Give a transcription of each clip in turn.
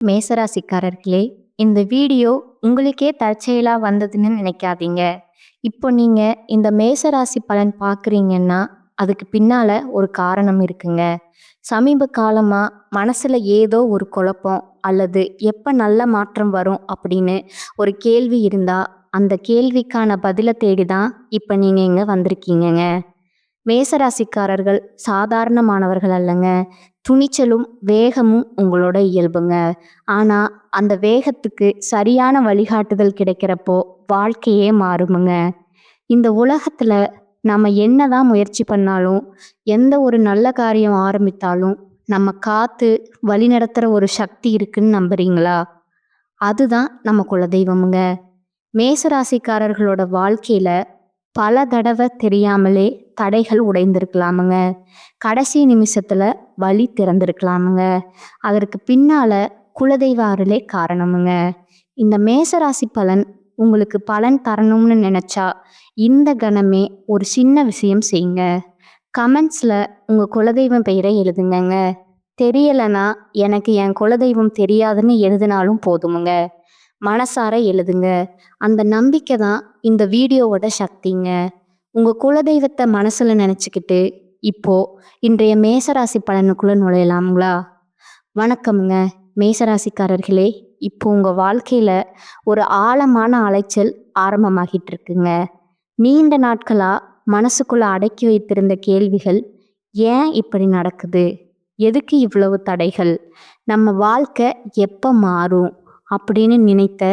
மேசராசிக்காரர்களே, இந்த வீடியோ உங்களுக்கே தற்செயலா வந்ததுன்னு நினைக்காதீங்க. இப்போ நீங்க இந்த மேசராசி பலன் பார்க்குறீங்கன்னா, அதுக்கு பின்னால ஒரு காரணம் இருக்குங்க. சமீப காலமா மனசுல ஏதோ ஒரு குழப்பம் அல்லது எப்ப நல்ல மாற்றம் வரும் அப்படின்னு ஒரு கேள்வி இருந்தா, அந்த கேள்விக்கான பதில தேடி தான் இப்ப நீங்க இங்க வந்திருக்கீங்கங்க. மேசராசிக்காரர்கள் சாதாரணமானவர்கள் அல்லங்க. துணிச்சலும் வேகமும் உங்களோட இயல்புங்க. ஆனா அந்த வேகத்துக்கு சரியான வழிகாட்டுதல் கிடைக்கிறப்போ வாழ்க்கையே மாறுமுங்க. இந்த உலகத்துல நம்ம என்னதான் முயற்சி பண்ணாலும், எந்த ஒரு நல்ல காரியம் ஆரம்பித்தாலும் நம்ம காத்து வழிநடத்துற ஒரு சக்தி இருக்குன்னு நம்புறீங்களா? அதுதான் நம்ம குலதெய்வமுங்க. மேசராசிக்காரர்களோட வாழ்க்கையில பல தடவை தெரியாமலே தடைகள் உடைந்திருக்கலாமுங்க. கடைசி நிமிஷத்துல வழி திறந்திருக்கலாமுங்க. அதற்கு பின்னால குலதெய்வ அருளே காரணமுங்க. இந்த மேசராசி பலன் உங்களுக்கு பலன் தரணும்னு நினைச்சா இந்த கணமே ஒரு சின்ன விஷயம் செய்யுங்க. கமெண்ட்ஸ்ல உங்க குலதெய்வம் பெயரை எழுதுங்கங்க. தெரியலனா எனக்கு என் குலதெய்வம் தெரியாதுன்னு எழுதினாலும் போதுமுங்க. மனசார எழுதுங்க. அந்த நம்பிக்கை தான் இந்த வீடியோவோட சக்திங்க. உங்க குலதெய்வத்தை மனசுல நினைச்சுக்கிட்டு இப்போ இன்றைய மேசராசி பலனுக்குள்ள நுழையலாம்களா? வணக்கம்ங்க மேசராசிக்காரர்களே. இப்போ உங்க வாழ்க்கையில ஒரு ஆழமான அலைச்சல் ஆரம்பமாகிட்டு இருக்குங்க. நீண்ட நாட்களா மனசுக்குள்ள அடக்கி வைத்திருந்த கேள்விகள், ஏன் இப்படி நடக்குது, எதுக்கு இவ்வளவு தடைகள், நம்ம வாழ்க்கை எப்ப மாறும் அப்படின்னு நினைத்த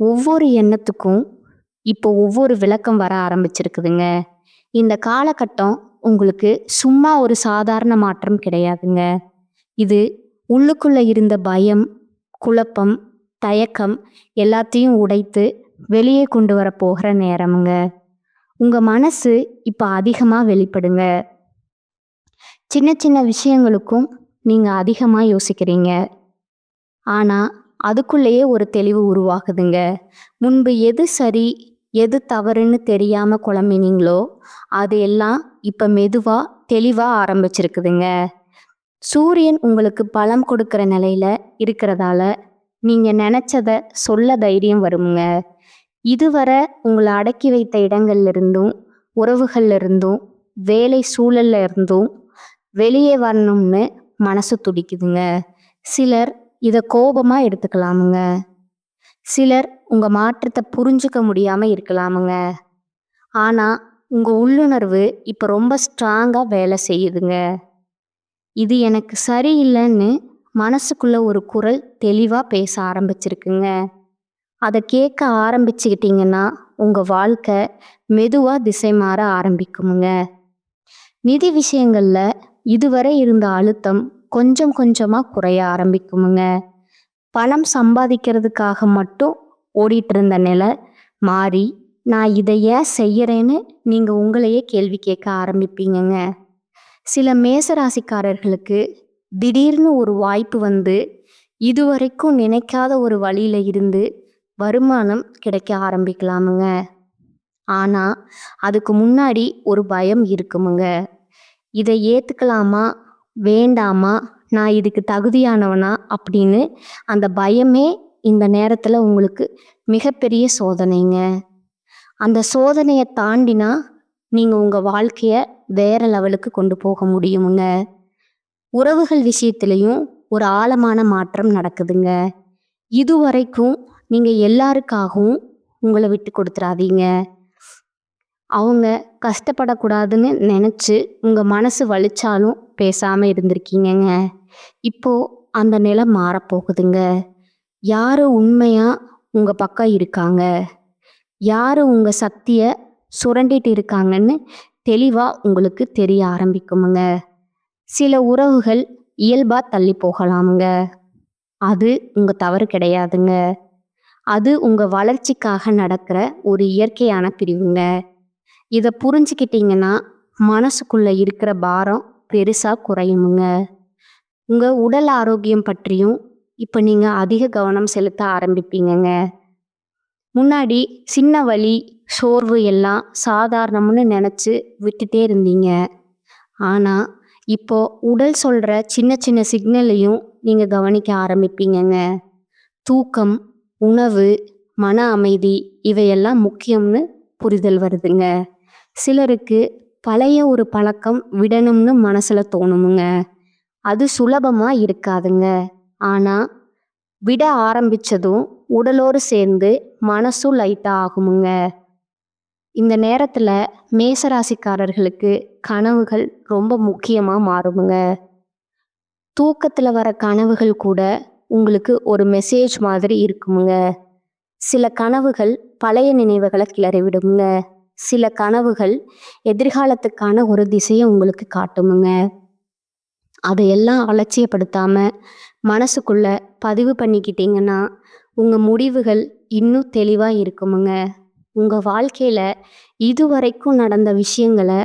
ஒவ்வொரு எண்ணத்துக்கும் இப்போ ஒவ்வொரு விளக்கம் வர ஆரம்பிச்சிருக்குதுங்க. இந்த காலகட்டம் உங்களுக்கு சும்மா ஒரு சாதாரண மாற்றம் கிடையாதுங்க. இது உள்ளுக்குள்ள இருந்த பயம், குழப்பம், தயக்கம் எல்லாத்தையும் உடைத்து வெளியே கொண்டு வர போகிற நேரமுங்க. உங்க மனசு இப்ப அதிகமா வெளிப்படுங்க. சின்ன சின்ன விஷயங்களுக்கும் நீங்க அதிகமா யோசிக்கிறீங்க. ஆனா அதுக்குள்ளேயே ஒரு தெளிவு உருவாகுதுங்க. முன்பு எது சரி எது தவறுன்னு தெரியாம குழம்பினீங்களோ அது எல்லாம் இப்ப மெதுவா தெளிவா ஆரம்பிச்சிருக்குதுங்க. சூரியன் உங்களுக்கு பலம் கொடுக்கிற நிலையில இருக்கிறதால நீங்க நினைச்சத சொல்ல தைரியம் வருங்க. இதுவரை உங்களை அடக்கி வைத்த இடங்கள்ல இருந்தும், உறவுகள்ல இருந்தும், வேலை சூழல்ல இருந்தும் வெளியே வரணும்னு மனசு துடிக்குதுங்க. சிலர் இத கோபமா எடுத்துக்கலாமுங்க. சிலர் உங்க மாற்றத்தை புரிஞ்சுக்க முடியாம இருக்கலாமுங்க. ஆனா உங்க உள்ளுணர்வு இப்ப ரொம்ப ஸ்ட்ராங்கா வேலை செய்யுதுங்க. இது எனக்கு சரியில்லைன்னு மனசுக்குள்ள ஒரு குரல் தெளிவா பேச ஆரம்பிச்சிருக்குங்க. அதை கேட்க ஆரம்பிச்சுக்கிட்டீங்கன்னா உங்க வாழ்க்கை மெதுவா திசை மாற ஆரம்பிக்குமுங்க. நிதி விஷயங்கள்ல இதுவரை இருந்த அழுத்தம் கொஞ்சம் கொஞ்சமா குறைய ஆரம்பிக்குமுங்க. பணம் சம்பாதிக்கிறதுக்காக மட்டும் ஓடிட்டு இருந்த நிலை மாறி, நான் இதை ஏன் செய்யறேன்னு நீங்க உங்களையே கேள்வி கேட்க ஆரம்பிப்பீங்கங்க. சில மேசராசிக்காரர்களுக்கு திடீர்னு ஒரு வாய்ப்பு வந்து இதுவரைக்கும் நினைக்காத ஒரு வழியில இருந்து வருமானம் கிடைக்க ஆரம்பிக்கலாமுங்க. ஆனா அதுக்கு முன்னாடி ஒரு பயம் இருக்குமுங்க. இதை ஏத்துக்கலாமா வேண்டாமா, நான் இதுக்கு தகுதியானவனா அப்படின்னு அந்த பயமே இந்த நேரத்துல உங்களுக்கு மிகப்பெரிய சோதனைங்க. அந்த சோதனையை தாண்டினா நீங்க உங்க வாழ்க்கைய வேற லெவலுக்கு கொண்டு போக முடியுமுங்க. உறவுகள் விஷயத்திலையும் ஒரு ஆழமான மாற்றம் நடக்குதுங்க. இதுவரைக்கும் நீங்க எல்லாருக்காகவும் உங்களை விட்டு கொடுத்துறாதீங்க. அவங்க கஷ்டப்படக்கூடாதுன்னு நினைச்சு உங்க மனசு வலிச்சாலும் பேசாம இருந்திருக்கீங்கங்க. இப்போ அந்த நிலை மாறப்போகுதுங்க. யாரு உண்மையா உங்க பக்கம் இருக்காங்க, யாரு உங்க சக்திய சுரண்டிட்டு இருக்காங்கன்னு தெளிவா உங்களுக்கு தெரிய ஆரம்பிக்குமுங்க. சில உறவுகள் இயல்பா தள்ளி போகலாமுங்க. அது உங்க தவறு கிடையாதுங்க. அது உங்க வளர்ச்சிக்காக நடக்கிற ஒரு இயற்கையான பிரிவுங்க. இதை புரிஞ்சுக்கிட்டீங்கன்னா மனசுக்குள்ள இருக்கிற பாரம் பெருசா குறையுமுங்க. உங்க உடல் ஆரோக்கியம் பற்றியும் இப்ப நீங்க அதிக கவனம் செலுத்த ஆரம்பிப்பீங்கங்க. முன்னாடி சின்ன வலி, சோர்வு எல்லாம் சாதாரணம்னு நினைச்சு விட்டுட்டே இருந்தீங்க. ஆனா இப்போ உடல் சொல்ற சின்ன சின்ன சிக்னலையும் நீங்க கவனிக்க ஆரம்பிப்பீங்கங்க. தூக்கம், உணவு, மன அமைதி இவையெல்லாம் முக்கியம்னு புரிதல் வருதுங்க. சிலருக்கு பழைய ஒரு பழக்கம் விடணும்னு மனசுல தோணுமுங்க. அது சுலபமா இருக்காதுங்க. ஆனா விட ஆரம்பிச்சதும் உடலோடு சேர்ந்து மனசும் லைட்டா ஆகுமுங்க. இந்த நேரத்துல மேசராசிக்காரர்களுக்கு கனவுகள் ரொம்ப முக்கியமா மாறுமுங்க. தூக்கத்துல வர கனவுகள் கூட உங்களுக்கு ஒரு மெசேஜ் மாதிரி இருக்குமுங்க. சில கனவுகள் பழைய நினைவுகளை கிளறி விடுமுங்க. சில கனவுகள் எதிர்காலத்துக்கான ஒரு திசையை உங்களுக்கு காட்டுமுங்க. அதையெல்லாம் அலட்சியப்படுத்தாம மனசுக்குள்ள பதிவு பண்ணிக்கிட்டீங்கன்னா உங்க முடிவுகள் இன்னும் தெளிவா இருக்குமுங்க. உங்க வாழ்க்கையில இதுவரைக்கும் நடந்த விஷயங்களை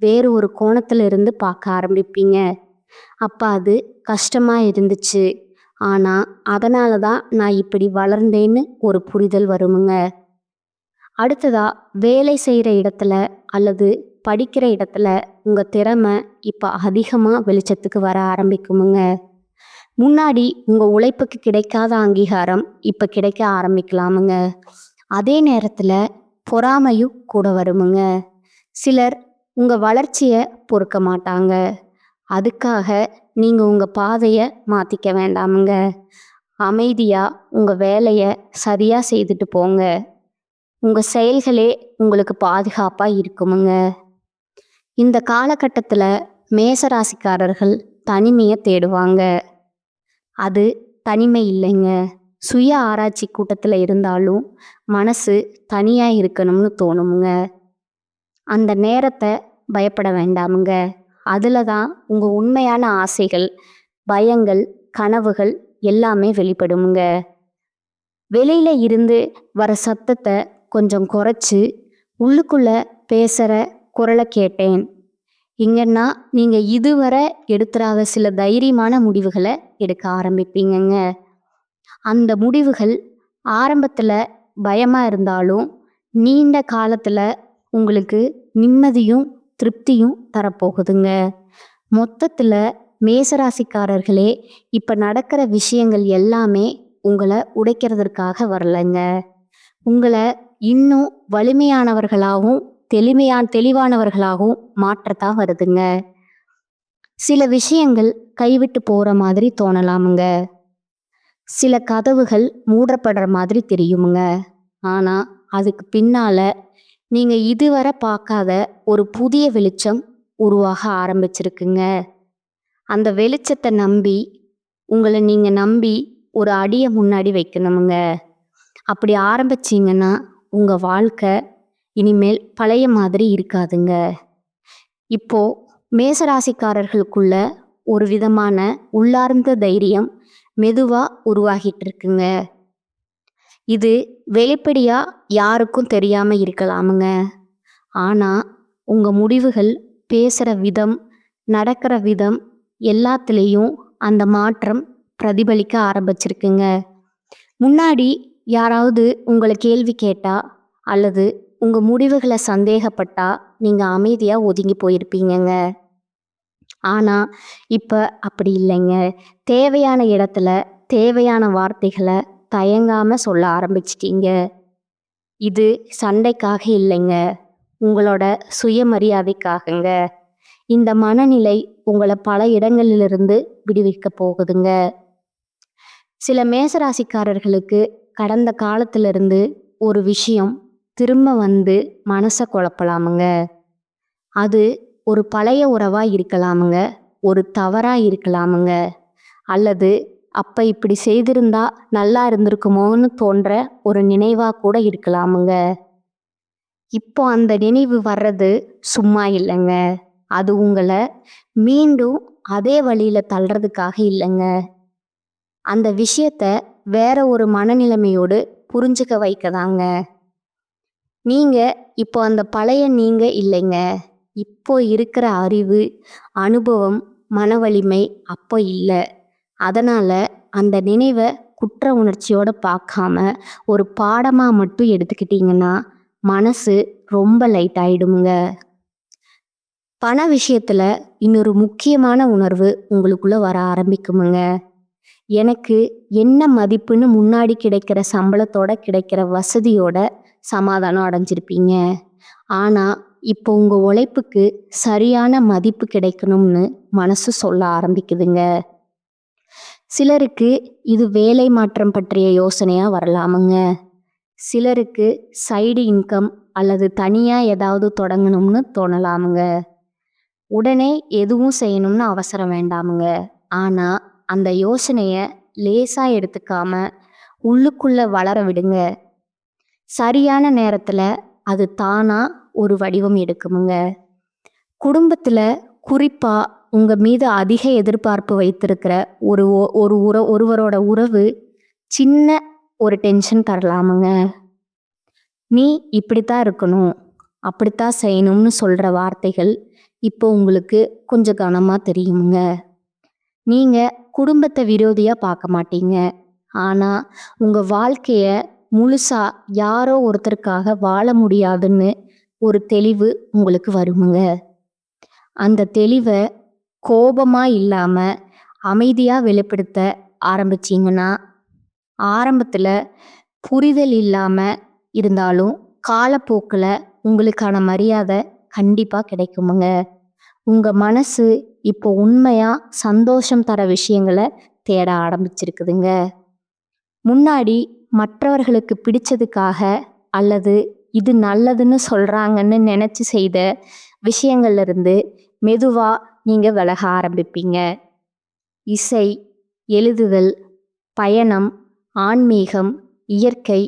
வேறு ஒரு கோணத்துல இருந்து பார்க்க ஆரம்பிப்பீங்க. அப்ப அது கஷ்டமா இருந்துச்சு, ஆனா அதனால தான் நான் இப்படி வளர்ந்தேன்னு ஒரு புரிதல் வருமுங்க. அடுத்ததா வேலை செய்கிற இடத்துல அல்லது படிக்கிற இடத்துல உங்க திறமை இப்போ அதிகமாக வெளிச்சத்துக்கு வர ஆரம்பிக்குமுங்க. முன்னாடி உங்க உழைப்புக்கு கிடைக்காத அங்கீகாரம் இப்போ கிடைக்க ஆரம்பிக்கலாமுங்க. அதே நேரத்தில் பொறாமையும் கூட வருமுங்க. சிலர் உங்க வளர்ச்சியை பொறுக்க மாட்டாங்க. அதுக்காக நீங்க உங்க பாதையை மாத்திக்க வேண்டாமுங்க. அமைதியா உங்க வேலையை சரியா செய்துட்டு போங்க. உங்க செயல்களே உங்களுக்கு பாதுகாப்பா இருக்குமுங்க. இந்த காலகட்டத்தில் மேசராசிக்காரர்கள் தனிமையை தேடுவாங்க. அது தனிமை இல்லைங்க, சுய ஆராய்ச்சி கூட்டத்தில் இருந்தாலும் மனசு தனியா இருக்கணும்னு தோணுமுங்க. அந்த நேரத்தை பயப்பட வேண்டாமுங்க. அதில் தான் உங்க உண்மையான ஆசைகள், பயங்கள், கனவுகள் எல்லாமே வெளிப்படுமுங்க. வெளியில இருந்து வர சத்தத்தை கொஞ்சம் குறைச்சு உள்ளுக்குள்ள பேசுற குரலை கேட்டேன். இங்கன்னா நீங்க இதுவரை எடுத்துறாத சில தைரியமான முடிவுகளை எடுக்க ஆரம்பிப்பீங்கங்க. அந்த முடிவுகள் ஆரம்பத்துல பயமா இருந்தாலும் நீண்ட காலத்துல உங்களுக்கு நிம்மதியும் திருப்தியும் தரப்போகுதுங்க. மொத்தத்துல மேசராசிக்காரர்களே, இப்ப நடக்கிற விஷயங்கள் எல்லாமே உங்களை உடைக்கிறதற்காக வரலைங்க. உங்களை இன்னும் வலிமையானவர்களாகவும் தெளிவானவர்களாகவும் மாற்றத்தான் வருதுங்க. சில விஷயங்கள் கைவிட்டு போற மாதிரி தோணலாமுங்க. சில கதவுகள் மூடப்படுற மாதிரி தெரியுமுங்க. ஆனா அதுக்கு பின்னால நீங்க இதுவரை பார்க்காத ஒரு புதிய வெளிச்சம் உருவாக ஆரம்பிச்சிருக்குங்க. அந்த வெளிச்சத்தை நம்பி உங்களை நீங்க நம்பி ஒரு அடியை முன்னாடி வைக்கணுமுங்க. அப்படி ஆரம்பிச்சிங்கன்னா உங்க வாழ்க்கை இனிமேல் பழைய மாதிரி இருக்காதுங்க. இப்போ மேசராசிக்காரர்களுக்குள்ள ஒரு விதமான உள்ளார்ந்த தைரியம் மெதுவா உருவாகிட்டு இருக்குங்க. இது வெளிப்படையா யாருக்கும் தெரியாம இருக்கலாமுங்க. ஆனா உங்க முடிவுகள், பேசுற விதம், நடக்கிற விதம் எல்லாத்துலேயும் அந்த மாற்றம் பிரதிபலிக்க ஆரம்பிச்சிருக்குங்க. முன்னாடி யாராவது உங்களை கேள்வி கேட்டா அல்லது உங்க முடிவுகளை சந்தேகப்பட்டா நீங்க அமைதியா ஒதுங்கி போயிருப்பீங்கங்க. ஆனா இப்ப அப்படி இல்லைங்க. தேவையான இடத்துல தேவையான வார்த்தைகளை தயங்காம சொல்ல ஆரம்பிச்சிட்டீங்க. இது சண்டைக்காக இல்லைங்க, உங்களோட சுயமரியாதைக்காகங்க. இந்த மனநிலை உங்களை பல இடங்களிலிருந்து விடுவிக்க போகுதுங்க. சில மேசராசிக்காரர்களுக்கு கடந்த காலத்திலிருந்து ஒரு விஷயம் திரும்ப வந்து மனசை குழப்பலாமுங்க. அது ஒரு பழைய உறவா இருக்கலாமுங்க, ஒரு தவறா இருக்கலாமுங்க, அல்லது அப்ப இப்படி செய்திருந்தா நல்லா இருந்திருக்குமோன்னு தோன்ற ஒரு நினைவா கூட இருக்கலாமுங்க. இப்போ அந்த நினைவு வர்றது சும்மா இல்லைங்க. அது உங்களை மீண்டும் அதே வழியில தள்ளுறதுக்காக இல்லைங்க. அந்த விஷயத்த வேற ஒரு மனநிலைமையோடு புரிஞ்சுக்க வைக்கதாங்க. நீங்க இப்போ அந்த பழைய நீங்க இல்லைங்க. இப்போ இருக்கிற அறிவு, அனுபவம், மன வலிமை அப்போ இல்லை. அதனால அந்த நினைவை குற்ற உணர்ச்சியோட பார்க்காம ஒரு பாடமா மட்டும் எடுத்துக்கிட்டீங்கன்னா மனசு ரொம்ப லைட் ஆயிடுமுங்க. பண விஷயத்துல இன்னொரு முக்கியமான உணர்வு உங்களுக்குள்ள வர ஆரம்பிக்குமுங்க. எனக்கு என்ன மதிப்புன்னு முன்னாடி கிடைக்கிற சம்பளத்தோட கிடைக்கிற வசதியோட சமாதானம் அடைஞ்சிருப்பீங்க. ஆனால் இப்போ உங்கள் உழைப்புக்கு சரியான மதிப்பு கிடைக்கணும்னு மனசு சொல்ல ஆரம்பிக்குதுங்க. சிலருக்கு இது வேலை மாற்றம் பற்றிய யோசனையாக வரலாமுங்க. சிலருக்கு சைடு இன்கம் அல்லது தனியாக ஏதாவது தொடங்கணும்னு தோணலாமுங்க. உடனே எதுவும் செய்யணும்னு அவசரம் வேண்டாமுங்க. ஆனால் அந்த யோசனையை லேசாக எடுத்துக்காம உள்ளுக்குள்ள வளர விடுங்க. சரியான நேரத்தில் அது தானாக ஒரு வடிவம் எடுக்குமுங்க. குடும்பத்தில் குறிப்பாக உங்கள் மீது அதிக எதிர்பார்ப்பு வைத்திருக்கிற ஒருவரோட உறவு சின்ன ஒரு டென்ஷன் தரலாமுங்க. நீ இப்படித்தான் இருக்கணும், அப்படித்தான் செய்யணும்னு சொல்கிற வார்த்தைகள் இப்போ உங்களுக்கு கொஞ்சம் கனமாக தெரியுமுங்க. நீங்கள் குடும்பத்தை விரோதியாக பார்க்க மாட்டீங்க. ஆனால் உங்கள் வாழ்க்கையை முழுசாக யாரோ ஒருத்தருக்காக வாழ முடியாதுன்னு ஒரு தெளிவு உங்களுக்கு வருமுங்க. அந்த தெளிவை கோபமாக இல்லாமல் அமைதியாக வெளிப்படுத்த ஆரம்பிச்சிங்கன்னா, ஆரம்பத்தில் புரிதல் இல்லாமல் இருந்தாலும் காலப்போக்கில் உங்களுக்கான மரியாதை கண்டிப்பாக கிடைக்குமுங்க. உங்கள் மனசு இப்போ உண்மையாக சந்தோஷம் தர விஷயங்களை தேட ஆரம்பிச்சிருக்குதுங்க. முன்னாடி மற்றவர்களுக்கு பிடிச்சதுக்காக அல்லது இது நல்லதுன்னு சொல்கிறாங்கன்னு நினச்சி செய்த விஷயங்கள்லேருந்து மெதுவாக நீங்கள் விலக ஆரம்பிப்பீங்க. இசை, எழுதுதல், பயணம், ஆன்மீகம், இயற்கை,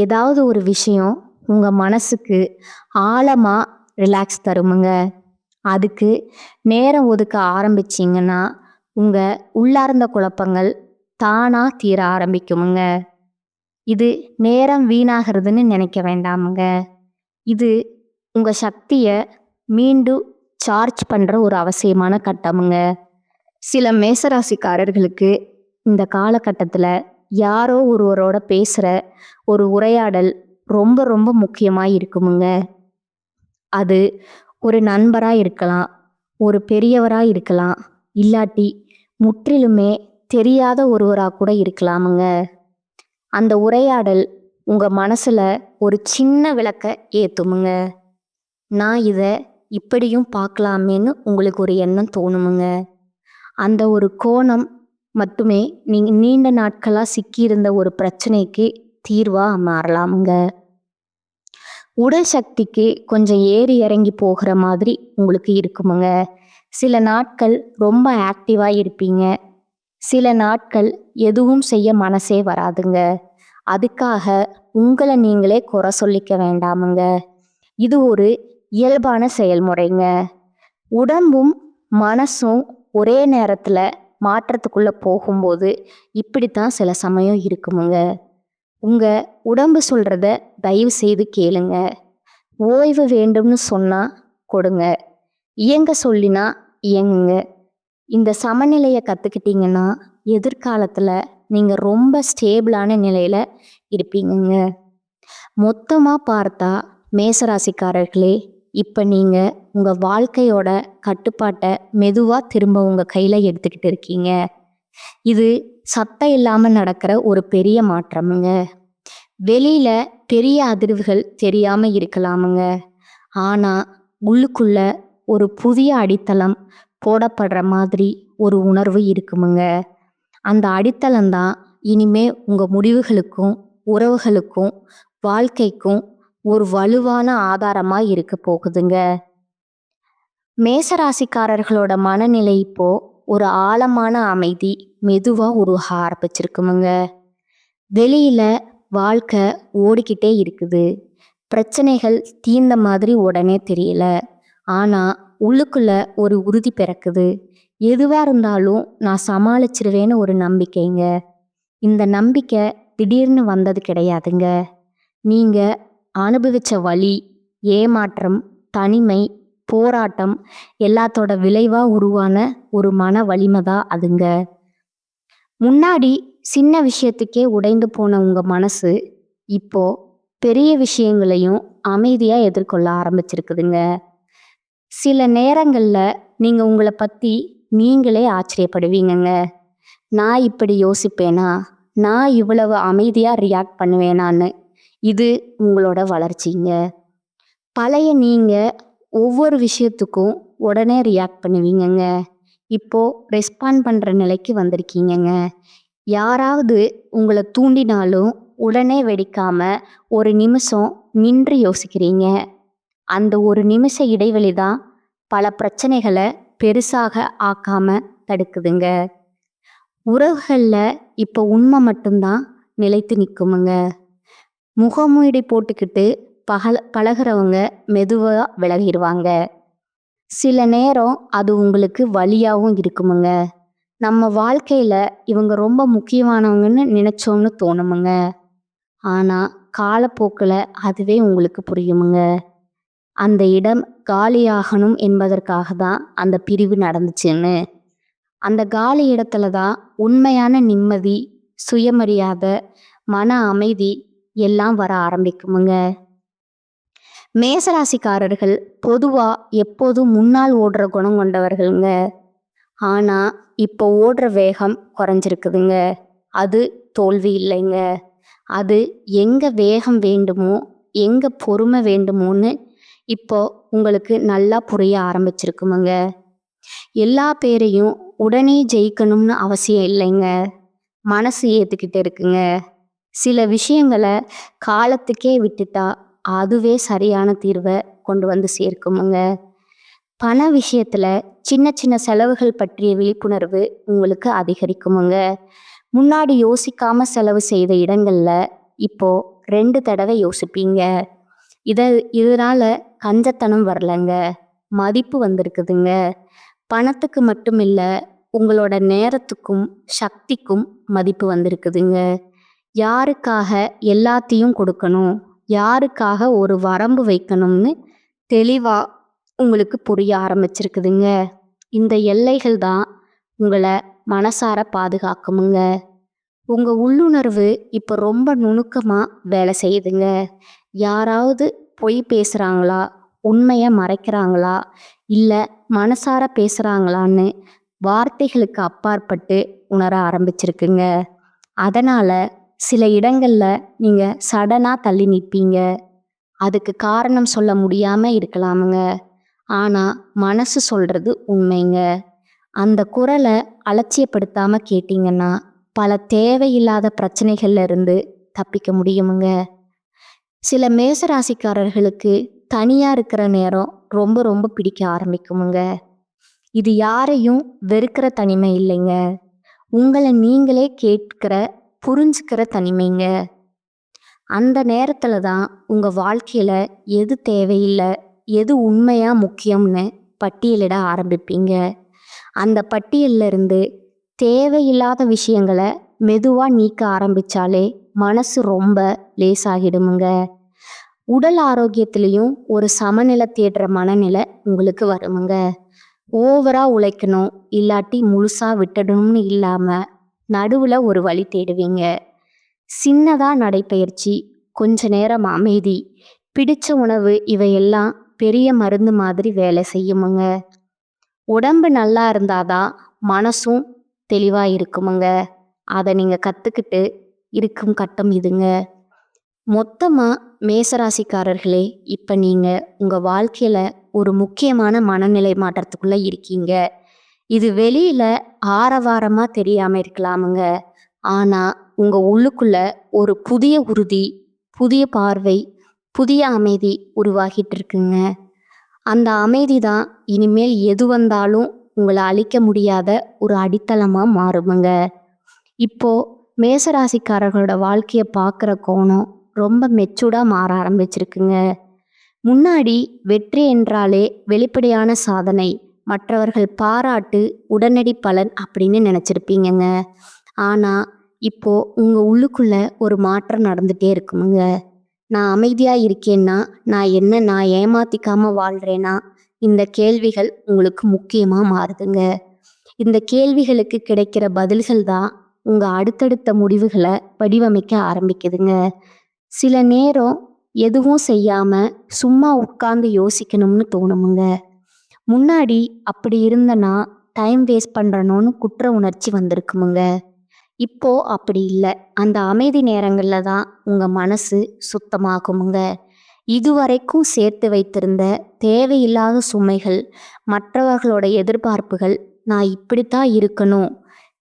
ஏதாவது ஒரு விஷயம் உங்கள் மனசுக்கு ஆழமாக ரிலாக்ஸ் தருமுங்க. அதுக்கு நேரம் ஒதுக்க ஆரம்பிச்சிங்கன்னா உங்கள் உள்ளார்ந்த குழப்பங்கள் தானாக தீர ஆரம்பிக்குமுங்க. இது நேரம் வீணாகிறதுன்னு நினைக்க வேண்டாமுங்க. இது உங்கள் சக்தியை மீண்டும் சார்ஜ் பண்ணுற ஒரு அவசியமான கட்டமுங்க. சில மேசராசிக்காரர்களுக்கு இந்த காலகட்டத்தில் யாரோ ஒருவரோட பேசுகிற ஒரு உரையாடல் ரொம்ப ரொம்ப முக்கியமாக இருக்குமுங்க. அது ஒரு நண்பராக இருக்கலாம், ஒரு பெரியவராக இருக்கலாம், இல்லாட்டி முற்றிலுமே தெரியாத ஒருவராக கூட இருக்கலாமுங்க. அந்த உரையாடல் உங்கள் மனசில் ஒரு சின்ன விளக்கை ஏற்றுமுங்க. நான் இதை இப்படியும் பார்க்கலாமேன்னு உங்களுக்கு ஒரு எண்ணம் தோணுமுங்க. அந்த ஒரு கோணம் மட்டுமே நீங்கள் நீண்ட நாட்களாக சிக்கியிருந்த ஒரு பிரச்சனைக்கு தீர்வாக மாறலாமுங்க. உடல் சக்திக்கு கொஞ்சம் ஏறி இறங்கி போகிற மாதிரி உங்களுக்கு இருக்குமுங்க. சில நாட்கள் ரொம்ப ஆக்டிவாக இருப்பீங்க, சில நாட்கள் எதுவும் செய்ய மனசே வராதுங்க. அதுக்காக உங்களை நீங்களே குறை சொல்லிக்க வேண்டாமுங்க. இது ஒரு இயல்பான செயல்முறைங்க. உடம்பும் மனசும் ஒரே நேரத்தில் மாற்றத்துக்குள்ளே போகும்போது இப்படித்தான் சில சமயம் இருக்குமுங்க. உங்கள் உடம்பு சொல்கிறத தயவு செய்து கேளுங்க. ஓய்வு வேண்டும்னு சொன்னால் கொடுங்க, இயங்க சொல்லினா இயங்குங்க. இந்த சமநிலையை கற்றுக்கிட்டிங்கன்னா எதிர்காலத்தில் நீங்கள் ரொம்ப ஸ்டேபிளான நிலையில் இருப்பீங்க. மொத்தமாக பார்த்தா மேசராசிக்காரர்களே, இப்போ நீங்கள் உங்கள் வாழ்க்கையோட கட்டுப்பாட்டை மெதுவாக திரும்ப உங்கள் கையில் எடுத்துக்கிட்டு இருக்கீங்க. இது சத்தம் இல்லாமல் நடக்கிற ஒரு பெரிய மாற்றமுங்க. வெளியில் பெரிய அதிர்வுகள் தெரியாமல் இருக்கலாமுங்க, ஆனால் உள்ளுக்குள்ள ஒரு புதிய அடித்தளம் போடப்படுற மாதிரி ஒரு உணர்வு இருக்குமுங்க. அந்த அடித்தளம்தான் இனிமே உங்கள் முடிவுகளுக்கும் உறவுகளுக்கும் வாழ்க்கைக்கும் ஒரு வலுவான ஆதாரமாக இருக்க போகுதுங்க. மேசராசிக்காரர்களோட மனநிலை இப்போ ஒரு ஆழமான அமைதி மெதுவாக உருக ஆரம்பிச்சிருக்குமுங்க. வெளியில் வாழ்க்கை ஓடிக்கிட்டே இருக்குது, பிரச்சனைகள் தீர்ந்த மாதிரி உடனே தெரியல, ஆனால் உள்ளுக்குள்ள ஒரு உறுதி பிறக்குது. எதுவாக இருந்தாலும் நான் சமாளிச்சிருவேன்னு ஒரு நம்பிக்கைங்க. இந்த நம்பிக்கை திடீர்னு வந்தது கிடையாதுங்க. நீங்கள் அனுபவித்த வலி, ஏமாற்றம், தனிமை, போராட்டம் எல்லாத்தோட விளைவாக உருவான ஒரு மன வலிமை தான் அதுங்க. முன்னாடி சின்ன விஷயத்துக்கே உடைந்து போன உங்கள் மனசு இப்போ பெரிய விஷயங்களையும் அமைதியாக எதிர்கொள்ள ஆரம்பிச்சிருக்குதுங்க. சில நேரங்களில் நீங்கள் உங்களை பற்றி நீங்களே ஆச்சரியப்படுவீங்கங்க. நான் இப்படி யோசிப்பேனா, நான் இவ்வளவு அமைதியாக ரியாக்ட் பண்ணுவேனான்னு. இது உங்களோட வளர்ச்சிங்க. பழைய நீங்கள் ஒவ்வொரு விஷயத்துக்கும் உடனே ரியாக்ட் பண்ணுவீங்கங்க. இப்போ ரெஸ்பாண்ட் பண்ணுற நிலைக்கு வந்திருக்கீங்கங்க. யாராவது உங்களை தூண்டினாலும் உடனே வெடிக்காம ஒரு நிமிஷம் நின்று யோசிக்கிறீங்க. அந்த ஒரு நிமிஷ இடைவெளி தான் பல பிரச்சனைகளை பெருசாக ஆக்காம தடுக்குதுங்க. உறவுகளில் இப்போ உண்மை மட்டும்தான் நிலைத்து நிற்குமுங்க. முகமூடி போட்டுக்கிட்டு பழகிறவங்க மெதுவாக விலகிடுவாங்க. சில நேரம் அது உங்களுக்கு வலியாகவும் இருக்குமுங்க. நம்ம வாழ்க்கையில் இவங்க ரொம்ப முக்கியமானவங்கன்னு நினச்சோன்னு தோணுமுங்க. ஆனால் காலப்போக்கில் அதுவே உங்களுக்கு புரியுமுங்க. அந்த இடம் காலியாகணும் என்பதற்காக தான் அந்த பிரிவு நடந்துச்சுன்னு. அந்த காலி இடத்துல தான் உண்மையான நிம்மதி, சுயமரியாதை, மன அமைதி எல்லாம் வர ஆரம்பிக்குமுங்க. மேசராசிக்காரர்கள் பொதுவாக எப்போதும் முன்னால் ஓடுற குணம் கொண்டவர்களுங்க. ஆனால் இப்போ ஓடுற வேகம் குறைஞ்சிருக்குதுங்க. அது தோல்வி இல்லைங்க. அது எங்கே வேகம் வேண்டுமோ, எங்கே பொறுமை வேண்டுமோன்னு இப்போ உங்களுக்கு நல்லா புரிய ஆரம்பிச்சிருக்குமுங்க. எல்லா பேரையும் உடனே ஜெயிக்கணும்னு அவசியம் இல்லைங்க. மனசு ஏற்றுக்கிட்டு இருக்குங்க. சில விஷயங்களை காலத்துக்கே விட்டுட்டா அதுவே சரியான தீர்வை கொண்டு வந்து சேர்க்குமுங்க. பண விஷயத்தில் சின்ன சின்ன செலவுகள் பற்றிய விழிப்புணர்வு உங்களுக்கு அதிகரிக்குமுங்க. முன்னாடி யோசிக்காம செலவு செய்த இடங்களில் இப்போ 2 தடவை யோசிப்பீங்க. இதனால கஞ்சத்தனம் வரலங்க, மதிப்பு வந்திருக்குதுங்க. பணத்துக்கு மட்டும் இல்லை, உங்களோட நேரத்துக்கும் சக்திக்கும் மதிப்பு வந்திருக்குதுங்க. யாருக்காக எல்லாத்தையும் கொடுக்கணும், யாருக்காக ஒரு வரம்பு வைக்கணும்னு தெளிவாக உங்களுக்கு புரிய ஆரம்பிச்சிருக்குதுங்க. இந்த எல்லைகள் தான் உங்களை மனசார பாதுகாக்குமுங்க. உங்கள் உள்ளுணர்வு இப்போ ரொம்ப நுணுக்கமாக வேலை செய்யுதுங்க. யாராவது பொய் பேசுகிறாங்களா, உண்மையை மறைக்கிறாங்களா, இல்லை மனசார பேசுகிறாங்களான்னு வார்த்தைகளுக்கு அப்பாற்பட்டு உணர ஆரம்பிச்சிருக்குங்க. அதனால் சில இடங்களில் நீங்கள் சடனாக தள்ளி நிற்பீங்க. அதுக்கு காரணம் சொல்ல முடியாமல் இருக்கலாமுங்க. ஆனால் மனசு சொல்கிறது உண்மைங்க. அந்த குரலை அலட்சியப்படுத்தாமல் கேட்டிங்கன்னா பல தேவையில்லாத பிரச்சனைகள்ல இருந்து தப்பிக்க முடியுமுங்க. சில மேசராசிக்காரர்களுக்கு தனியாக இருக்கிற நேரம் ரொம்ப ரொம்ப பிடிக்க ஆரம்பிக்குமுங்க. இது யாரையும் வெறுக்கிற தனிமை இல்லைங்க, உங்களை நீங்களே கேட்கிற புரிஞ்சுக்கிற தனிமைங்க. அந்த நேரத்தில் தான் உங்கள் வாழ்க்கையில் எது தேவையில்லை, எது உண்மையாக முக்கியம்னு பட்டியலிட ஆரம்பிப்பீங்க. அந்த பட்டியலில் இருந்து தேவையில்லாத விஷயங்களை மெதுவாக நீக்க ஆரம்பித்தாலே மனசு ரொம்ப லேசாகிடுமுங்க. உடல் ஆரோக்கியத்திலையும் ஒரு சமநிலை தேடுற மனநிலை உங்களுக்கு வருமுங்க. ஓவராக உழைக்கணும், இல்லாட்டி முழுசாக விட்டுடணும்னு இல்லாமல் நடுவில் ஒரு வழி தேடுவீங்க. சின்னதாக நடைப்பயிற்சி, கொஞ்ச நேரம் அமைதி, பிடிச்ச உணவு இவையெல்லாம் பெரிய மருந்து மாதிரி வேலை செய்யுமுங்க. உடம்பு நல்லா இருந்தாதான் மனசும் தெளிவாக இருக்குமுங்க. அதை நீங்கள் கற்றுக்கிட்டு இருக்கும் கட்டம் இதுங்க. மொத்தமாக மேசராசிக்காரர்களே, இப்போ நீங்கள் உங்கள் வாழ்க்கையில் ஒரு முக்கியமான மனநிலை மாற்றத்துக்குள்ளே இருக்கீங்க. இது வெளியில் ஆரவாரமாக தெரியாமல் இருக்கலாமுங்க. ஆனால் உங்கள் உள்ளுக்குள்ள ஒரு புதிய உறுதி, புதிய பார்வை, புதிய அமைதி உருவாகிட்டு இருக்குங்க. அந்த அமைதி தான் இனிமேல் எது வந்தாலும் உங்களை அழிக்க முடியாத ஒரு அடித்தளமாக மாறுமுங்க. இப்போது மேசராசிக்காரர்களோட வாழ்க்கையை பார்க்குற கோணம் ரொம்ப மெச்சூர்டாக மாற ஆரம்பிச்சிருக்குங்க. முன்னாடி வெற்றி என்றாலே வெளிப்படையான சாதனை, மற்றவர்கள் பாராட்டு, உடனடி பலன் அப்படின்னு நினச்சிருப்பீங்கங்க. ஆனால் இப்போது உங்கள் உள்ளுக்குள்ள ஒரு மாற்றம் நடந்துகிட்டே இருக்குமுங்க. நான் அமைதியாக இருக்கேன்னா, நான் ஏமாற்றிக்காமல் வாழ்கிறேன்னா, இந்த கேள்விகள் உங்களுக்கு முக்கியமாக மாறுதுங்க. இந்த கேள்விகளுக்கு கிடைக்கிற பதில்கள் தான் உங்கள் அடுத்தடுத்த முடிவுகளை வடிவமைக்க ஆரம்பிக்குதுங்க. சில நேரம் எதுவும் செய்யாமல் சும்மா உட்கார்ந்து யோசிக்கணும்னு தோணுமுங்க. முன்னாடி அப்படி இருந்தனா டைம் வேஸ்ட் பண்ணுறனோன்னு குற்ற உணர்ச்சி வந்திருக்குமுங்க. இப்போ அப்படி இல்லை. அந்த அமைதி நேரங்களில் தான் உங்கள் மனசு சுத்தமாகுமுங்க. இதுவரைக்கும் சேர்த்து வைத்திருந்த தேவையில்லாத சுமைகள், மற்றவர்களோட எதிர்பார்ப்புகள், நான் இப்படித்தான் இருக்கணும்,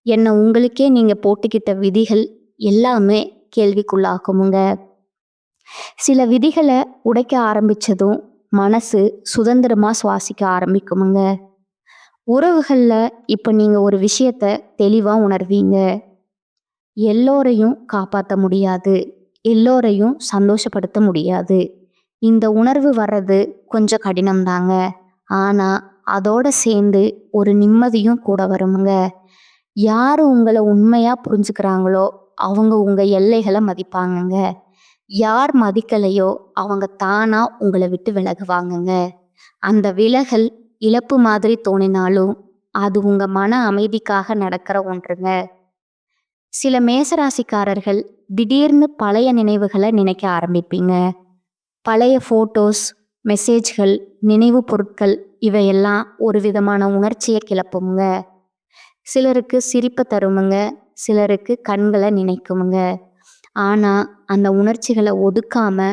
என்னை உங்களுக்கே நீங்கள் போட்டுக்கிட்ட விதிகள் எல்லாமே கேள்விக்குள்ளாகுமுங்க. சில விதிகளை உடைக்க ஆரம்பிச்சதும் மனசு சுதந்திரமா சுவாசிக்க ஆரம்பிக்குமுங்க. உறவுகளில் இப்போ நீங்கள் ஒரு விஷயத்த தெளிவாக உணர்வீங்க. எல்லோரையும் காப்பாற்ற முடியாது, எல்லோரையும் சந்தோஷப்படுத்த முடியாது. இந்த உணர்வு வர்றது கொஞ்சம் கடினம்தாங்க. ஆனால் அதோட சேர்ந்து ஒரு நிம்மதியும் கூட வருமுங்க. யார் உங்களை உண்மையாக புரிஞ்சுக்கிறாங்களோ அவங்க உங்கள் எல்லைகளை மதிப்பாங்கங்க. யார் மதிக்கலையோ அவங்க தானா உங்களை விட்டு விலகுவாங்கங்க. அந்த விலகல் இழப்பு மாதிரி தோணினாலும் அது உங்க மன அமைதிக்காக நடக்கிற ஒன்றுங்க. சில மேசராசிக்காரர்கள் திடீர்னு பழைய நினைவுகளை நினைக்க ஆரம்பிப்பீங்க. பழைய ஃபோட்டோஸ், மெசேஜ்கள், நினைவு பொருட்கள் இவையெல்லாம் ஒரு விதமான உணர்ச்சியை கிளப்புமுங்க. சிலருக்கு சிரிப்பை தருமுங்க, சிலருக்கு கண்களை நினைக்குமுங்க. ஆனால் அந்த உணர்ச்சிகளை ஒதுக்காம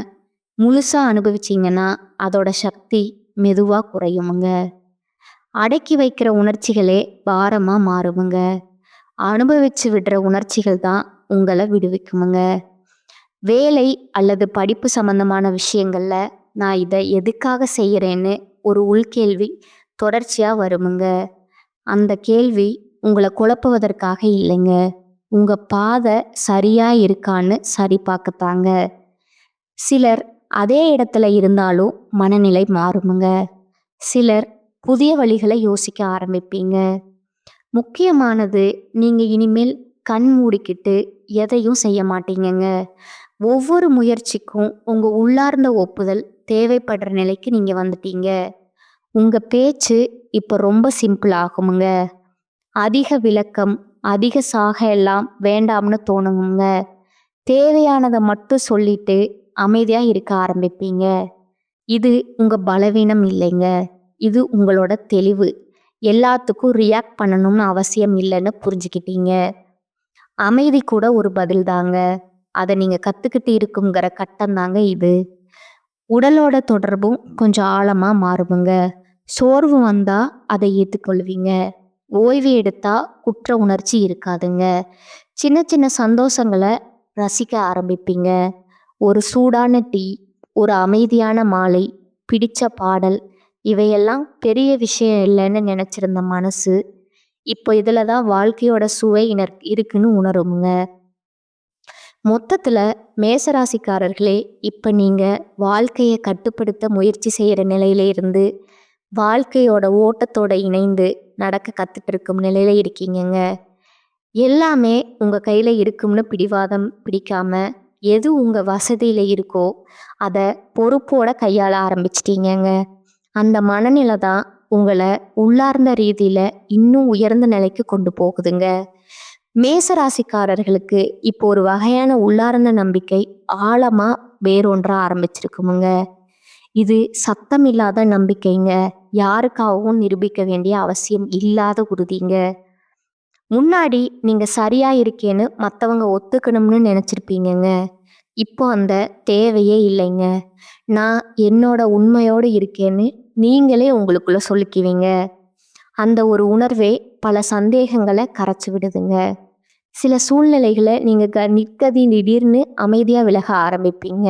முழுசாக அனுபவிச்சிங்கன்னா அதோட சக்தி மெதுவாக குறையுமுங்க. அடக்கி வைக்கிற உணர்ச்சிகளே பாரமாக மாறுமுங்க. அனுபவிச்சு விடுற உணர்ச்சிகள் தான் உங்களை விடுவிக்குமுங்க. வேலை அல்லது படிப்பு சம்பந்தமான விஷயங்கள்ல நான் இதை எதுக்காக செய்கிறேன்னு ஒரு உள்கேள்வி தொடர்ச்சியாக வருமுங்க. அந்த கேள்வி உங்களை குழப்புவதற்காக இல்லைங்க, உங்கள் பாதை சரியா இருக்கான்னு சரி பார்க்கத்தாங்க. சிலர் அதே இடத்துல இருந்தாலும் மனநிலை மாறுமுங்க. சிலர் புதிய வழிகளை யோசிக்க ஆரம்பிப்பீங்க. முக்கியமானது, நீங்கள் இனிமேல் கண் மூடிக்கிட்டு எதையும் செய்ய மாட்டீங்கங்க. ஒவ்வொரு முயற்சிக்கும் உங்கள் உள்ளார்ந்த ஒப்புதல் தேவைப்படுற நிலைக்கு நீங்கள் வந்துட்டீங்க. உங்கள் பேச்சு இப்போ ரொம்ப சிம்பிள் ஆகுமுங்க. அதிக விளக்கம், அதிக சாக எல்லாம் வேண்டாம்னு தோணுங்க. தேவையானதை மட்டும் சொல்லிட்டு அமைதியாக இருக்க ஆரம்பிப்பீங்க. இது உங்கள் பலவீனம் இல்லைங்க, இது உங்களோட தெளிவு. எல்லாத்துக்கும் ரியாக்ட் பண்ணணும்னு அவசியம் இல்லைன்னு புரிஞ்சுக்கிட்டீங்க. அமைதி கூட ஒரு பதில் தாங்க. அதை நீங்கள் கற்றுக்கிட்டு இருக்குங்கிற கட்டம் தாங்க இது. உடலோட தொடர்பும் கொஞ்சம் ஆழமாக மாறுமுங்க. சோர்வு வந்தால் அதை ஏற்றுக்கொள்வீங்க. ஓய்வு எடுத்தால் குற்ற உணர்ச்சி இருக்காதுங்க. சின்ன சின்ன சந்தோஷங்களை ரசிக்க ஆரம்பிப்பீங்க. ஒரு சூடான டீ, ஒரு அமைதியான மாலை, பிடிச்ச பாடல், இவையெல்லாம் பெரிய விஷயம் இல்லைன்னு நினச்சிருந்த மனசு இப்போ இதில் தான் வாழ்க்கையோட சுவை இருக்குன்னு உணருமுங்க. மொத்தத்தில் மேசராசிக்காரர்களே, இப்போ நீங்கள் வாழ்க்கையை கட்டுப்படுத்த முயற்சி செய்கிற நிலையில இருந்து வாழ்க்கையோட ஓட்டத்தோட இணைந்து நடக்க கற்றுட்டு இருக்கும் நிலையில இருக்கீங்கங்க. எல்லாமே உங்கள் கையில் இருக்கும்னு பிடிவாதம் பிடிக்காம எது உங்கள் வசதியில் இருக்கோ அதை பொறுப்போட கையாள ஆரம்பிச்சிட்டீங்கங்க. அந்த மனநிலை தான் உங்களை உள்ளார்ந்த ரீதியில் இன்னும் உயர்ந்த நிலைக்கு கொண்டு போகுதுங்க. மேசராசிக்காரர்களுக்கு இப்போ ஒரு வகையான உள்ளார்ந்த நம்பிக்கை ஆழமாக வேரூன்ற ஆரம்பிச்சிருக்குமுங்க. இது சத்தம் இல்லாத நம்பிக்கைங்க, யாருக்காகவும் நிரூபிக்க வேண்டிய அவசியம் இல்லாத உறுதிங்க. முன்னாடி நீங்கள் சரியா இருக்கேன்னு மற்றவங்க ஒத்துக்கணும்னு நினச்சிருப்பீங்கங்க. இப்போ அந்த தேவையே இல்லைங்க. நான் என்னோட உண்மையோடு இருக்கேன்னு நீங்களே உங்களுக்குள்ள சொல்லிக்குவீங்க. அந்த ஒரு உணர்வே பல சந்தேகங்களை கரைச்சி விடுதுங்க. சில சூழ்நிலைகளை நீங்கள் நிற்கதி திடீர்னு அமைதியாக விலக ஆரம்பிப்பீங்க.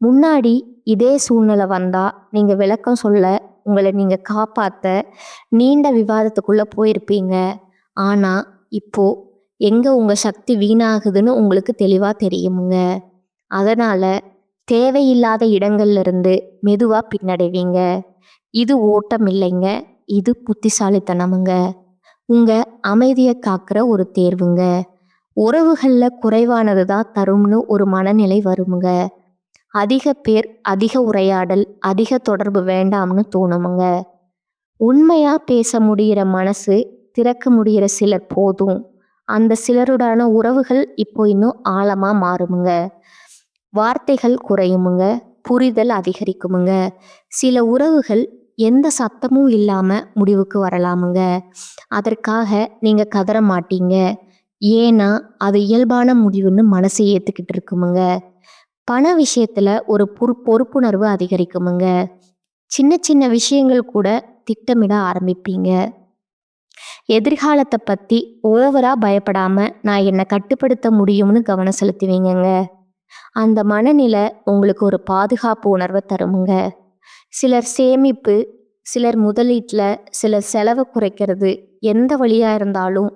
முன்னாடி இதே சூழ்நிலை வந்தால் நீங்கள் விளக்கம் சொல்ல, உங்களை நீங்கள் காப்பாற்ற நீண்ட விவாதத்துக்குள்ளே போயிருப்பீங்க. ஆனால் இப்போ எங்கே உங்கள் சக்தி வீணாகுதுன்னு உங்களுக்கு தெளிவாக தெரியுமுங்க. அதனால் தேவையில்லாத இடங்கள்ல இருந்து மெதுவாக பின்னடைவீங்க. இது ஓட்டம் இல்லைங்க, இது புத்திசாலித்தனமுங்க. உங்கள் அமைதியை காக்கிற ஒரு தேர்வுங்க. உறவுகளில் குறைவானது தான் தரும்னு ஒரு மனநிலை வருமுங்க. அதிக பேர், அதிக உரையாடல், அதிக தொடர்பு வேண்டாம்னு தோணுமுங்க. உண்மையாக பேச முடிகிற மனசு திறக்க முடிகிற சிலர் போதும். அந்த சிலருடான உறவுகள் இப்போ இன்னும் ஆழமாக மாறுமுங்க. வார்த்தைகள் குறையுமுங்க, புரிதல் அதிகரிக்குமுங்க. சில உறவுகள் எந்த சத்தமும் இல்லாமல் முடிவுக்கு வரலாமுங்க. அதற்காக நீங்கள் கதற மாட்டீங்க. ஏன்னா அது இயல்பான முடிவுன்னு மனசு ஏற்றுக்கிட்டு இருக்குமுங்க. பண விஷயத்தில் ஒரு பொறுப்புணர்வு அதிகரிக்குமுங்க. சின்ன சின்ன விஷயங்கள் கூட திட்டமிட ஆரம்பிப்பீங்க. எதிர்காலத்தை பற்றி ஓவராக பயப்படாமல் நான் என்னை கட்டுப்படுத்த முடியும்னு கவனம் செலுத்துவீங்கங்க. அந்த மனநிலை உங்களுக்கு ஒரு பாதுகாப்பு உணர்வை தருமுங்க. சிலர் சேமிப்பு, சிலர் முதலீட்டில், சிலர் செலவை குறைக்கிறது, எந்த வழியாக இருந்தாலும்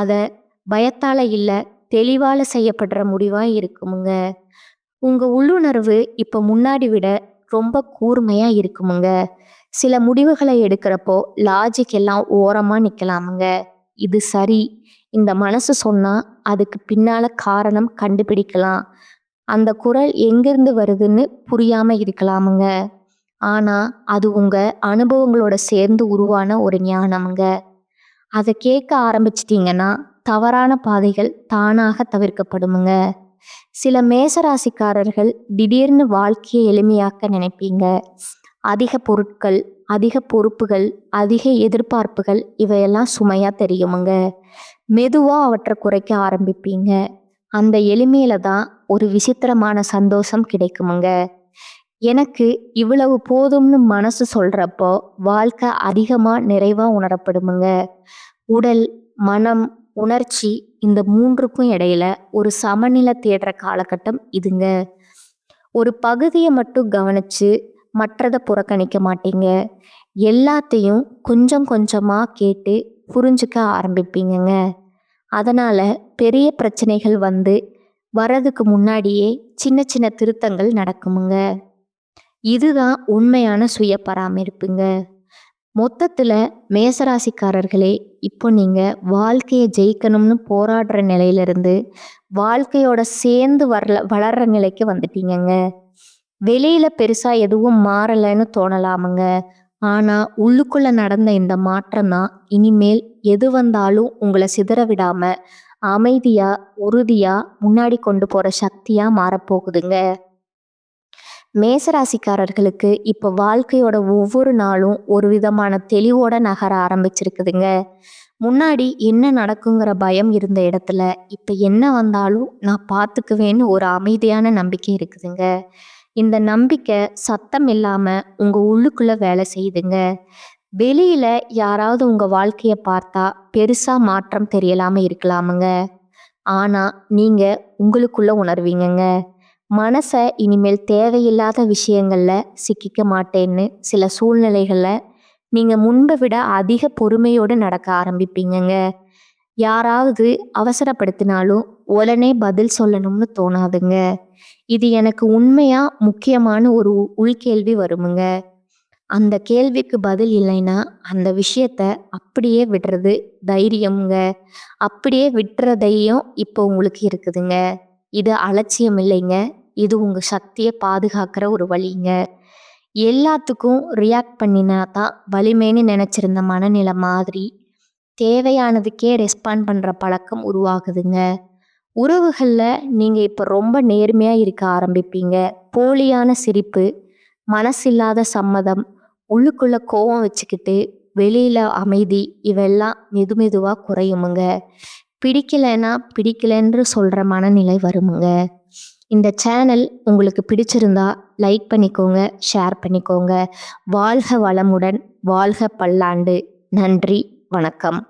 அதை பயத்தால் இல்லை, தெளிவால் செய்யப்படுற முடிவாக இருக்குமுங்க. உங்கள் உள்ளுணர்வு இப்போ முன்னாடி விட ரொம்ப கூர்மையாக இருக்குமுங்க. சில முடிவுகளை எடுக்கிறப்போ லாஜிக் எல்லாம் ஓரமாக நிற்கலாமுங்க. இது சரி, இந்த மனசு சொன்னால் அதுக்கு பின்னால் காரணம் கண்டுபிடிக்கலாம். அந்த குரல் எங்கேருந்து வருதுன்னு புரியாமல் இருக்கலாமுங்க. ஆனால் அது உங்கள் அனுபவங்களோட சேர்ந்து உருவான ஒரு ஞானமுங்க. அதை கேட்க ஆரம்பிச்சிட்டிங்கன்னா தவறான பாதைகள் தானாக தவிர்க்கப்படுமுங்க. சில மேசராசிக்காரர்கள் திடீர்னு வாழ்க்கையை எளிமையாக்க நினைப்பீங்க. அதிக பொருட்கள், அதிக பொறுப்புகள், அதிக எதிர்பார்ப்புகள் இவையெல்லாம் சுமையாக தெரியுமுங்க. மெதுவாக அவற்றை குறைக்க ஆரம்பிப்பீங்க. அந்த எளிமையில தான் ஒரு விசித்திரமான சந்தோஷம் கிடைக்குமுங்க. எனக்கு இவ்வளவு போதும்னு மனசு சொல்கிறப்போ வாழ்க்கை அதிகமாக நிறைவாக உணரப்படுமுங்க. உடல், மனம், உணர்ச்சி இந்த மூன்றுக்கும் இடையில ஒரு சமநிலை தேடுற காலகட்டம் இதுங்க. ஒரு பகுதியை மட்டும் கவனித்து மற்றதை புறக்கணிக்க மாட்டீங்க. எல்லாத்தையும் கொஞ்சம் கொஞ்சமாக கேட்டு புரிஞ்சுக்க ஆரம்பிப்பீங்கங்க. அதனால் பெரிய பிரச்சனைகள் வரதுக்கு முன்னாடியே சின்ன சின்ன திருத்தங்கள் நடக்குமுங்க. இதுதான் உண்மையான சுய பராமரிப்புங்க. மொத்தத்தில் மேசராசிக்காரர்களே, இப்போ நீங்கள் வாழ்க்கையை ஜெயிக்கணும்னு போராடுற நிலையிலிருந்து வாழ்க்கையோட சேர்ந்து வளர்கிற நிலைக்கு வந்துட்டீங்கங்க. வெளியில் பெருசாக எதுவும் மாறலைன்னு தோணலாமுங்க. ஆனால் உள்ளுக்குள்ளே நடந்த இந்த மாற்றம் தான் இனிமேல் எது வந்தாலும் உங்களை சிதற விடாமல் அமைதியாக, உறுதியாக முன்னாடி கொண்டு போகிற சக்தியாக மாறப்போகுதுங்க. மேசராசிக்காரர்களுக்கு இப்போ வாழ்க்கையோட ஒவ்வொரு நாளும் ஒரு விதமான தெளிவோட நகர ஆரம்பிச்சிருக்குதுங்க. முன்னாடி என்ன நடக்குங்கிற பயம் இருந்த இடத்துல இப்போ என்ன வந்தாலும் நான் பார்த்துக்குவேன்னு ஒரு அமைதியான நம்பிக்கை இருக்குதுங்க. இந்த நம்பிக்கை சத்தம் இல்லாமல் உங்கள் உள்ளுக்குள்ளே வேலை செய்யுதுங்க. வெளியில் யாராவது உங்கள் வாழ்க்கையை பார்த்தா பெருசாக மாற்றம் தெரியலாமல் இருக்கலாமுங்க. ஆனால் நீங்கள் உங்களுக்குள்ளே உணர்வீங்கங்க. மனசை இனிமேல் தேவையில்லாத விஷயங்களில் சிக்கிக்க மாட்டேன்னு சில சூழ்நிலைகளில் நீங்கள் முன்பை விட அதிக பொறுமையோடு நடக்க ஆரம்பிப்பீங்கங்க. யாராவது அவசரப்படுத்தினாலும் உடனே பதில் சொல்லணும்னு தோணாதுங்க. இது எனக்கு உண்மையாக முக்கியமான ஒரு உள்கேள்வி வருமுங்க. அந்த கேள்விக்கு பதில் இல்லைன்னா அந்த விஷயத்த அப்படியே விடுறது தைரியமுங்க. அப்படியே விட்டுறதையும் இப்போ உங்களுக்கு இருக்குதுங்க. இது அலட்சியம் இல்லைங்க. இது உங்கள் சக்தியை பாதுகாக்கிற ஒரு வழிங்க. எல்லாத்துக்கும் ரியாக்ட் பண்ணினா தான் வலிமைன்னு நினச்சிருந்த மனநிலை மாதிரி தேவையானதுக்கே ரெஸ்பாண்ட் பண்ணுற பழக்கம் உருவாகுதுங்க. உறவுகளில் நீங்கள் இப்போ ரொம்ப நேர்மையாக இருக்க ஆரம்பிப்பீங்க. போலியான சிரிப்பு, மனசில்லாத சம்மதம், உள்ளுக்குள்ளே கோவம் வச்சுக்கிட்டு வெளியில் அமைதி இவெல்லாம் மெதுவாக குறையுமுங்க. பிடிக்கலைன்னா பிடிக்கலைன்னு சொல்கிற மனநிலை வருமுங்க. இந்த சேனல் உங்களுக்கு பிடிச்சிருந்தா லைக் பண்ணிக்கோங்க, ஷேர் பண்ணிக்கோங்க. வாழ்க வளமுடன், வாழ்க பல்லாண்டு. நன்றி, வணக்கம்.